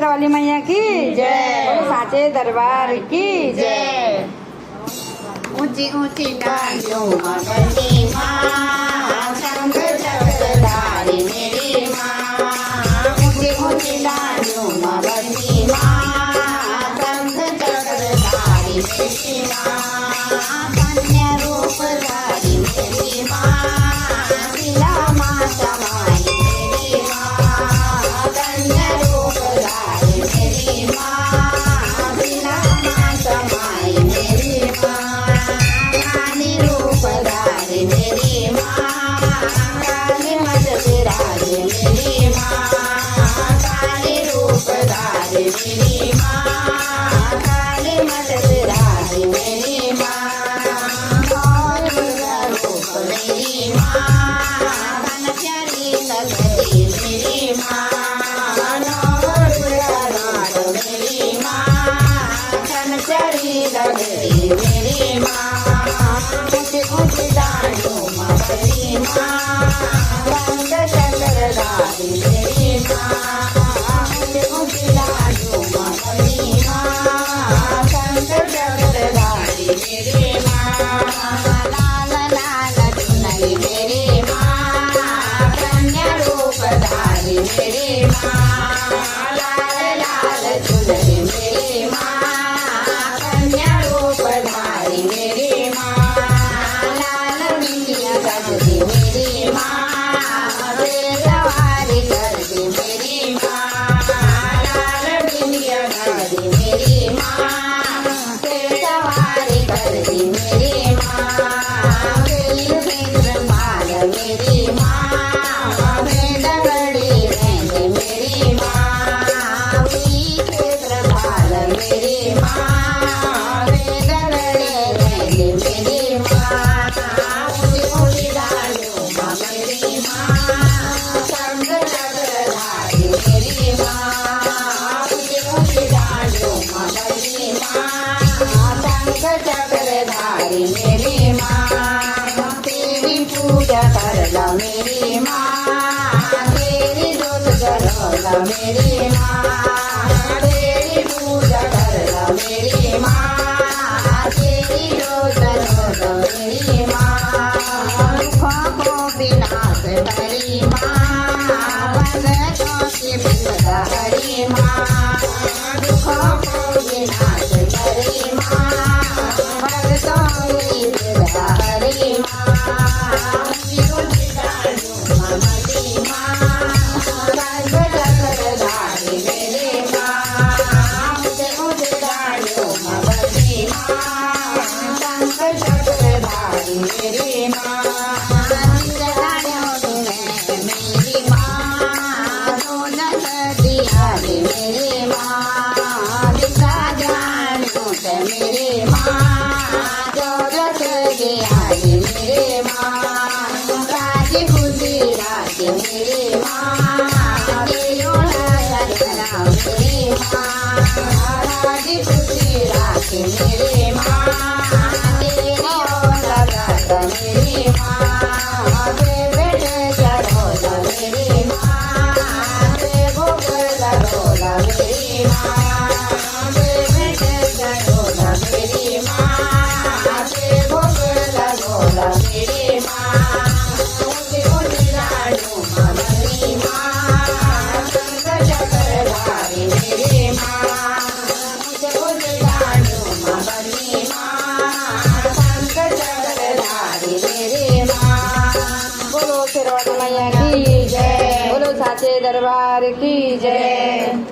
वाली मैया की जय। बोलो साचे दरबार की जय। ऊंची ऊंची डालियों में बंदी माँ, शंख चक्रधारी मेरी माँ। ऊंची ऊंची डालियों में बंदी माँ, शंख चक्रधारी मेरी माँ। कन्या रूपधारी मेरी माँ, शिला माँ समाई मेरी माँ। कन्या रूपधारी मेरी माँ, शिला माँ समाई मेरी माँ। काली रूपधारी मेरी माँ, काली मत विराज मेरी माँ। काली रूपधारी मेरी माँ, काली मत विराज मेरी माँ। और रूप मेरी माँ, कनचरी ललती मेरी माँ। और मेरी माँ, कनचरी ललती मेरी माँ। ऊंची ऊंची डालियों में बंदी माँ, शंख चक्रधारी मेरी माँ। ऊंची ऊंची डालियों में बंदी माँ, शंख चक्रधारी मेरी माँ। लाल लाल चुनरी मेरी माँ, कन्या रूपधारी मेरी माँ। लाल लाल चुनरी मेरी माँ, कन्या रूपधारी मेरी माँ। लाल बिंदिया करती मेरी माँ, सवारी करती मेरी माँ। लाल बिंदिया करती मेरी माँ, सवारी करती मेरी माँ। माल मेरी माँ, भेड़गड़ी रहती मेरी माँ। माल मेरी माँ, भेड़गड़ी रहती मेरी माँ। ऊंची ऊंची डालियों में मेरी माँ, शंख चक्रधारी मेरी माँ। ऊंची ऊंची डालियों में मेरी माँ, शंख चक्रधारी मेरी माँ। तेरी पूजा करला मेरी माँ, तेरी जोत जलाला मेरी माँ। तेरी पूजा करला मेरी माँ, तेरी जोत जलाला मेरी माँ। दुखों को विनाश करी माँ, भक्तों की विपदा हरी माँ। दुखों को विनाश करी माँ, भक्तों की विपदा हरी माँ। ऊंची ऊंची डालियों में बंदी माँ, शंख चक्रधारी मेरी माँ। ऊंची ऊंची डालियों में बंदी माँ, शंख चक्रधारी मेरी माँ। डालियों में मेरी माँ, दौलत दियारी मेरी माँ। दिशा डालियों से मेरी माँ, दौलत दियारी मेरी माँ। राजी खुशी राजी मेरी माँ, दियो ललना मेरी माँ। राजी खुशी राजी मेरी माँ, दियो ललना मेरी माँ। बेटे चढ़ोला मेरी माँ, भोग लगोला मेरी माँ। बेटे चढ़ोला मेरी माँ, भोग लगोला मेरी माँ। ऊंची ऊंची डालियों में मेरी माँ, शंख चक्रधारी मेरी माँ। ऊंची ऊंची डालियों में मेरी माँ, शंख चक्रधारी मेरी माँ। बोलो शेरवाली मैया की जय। बोलो साचे दरबार की जय।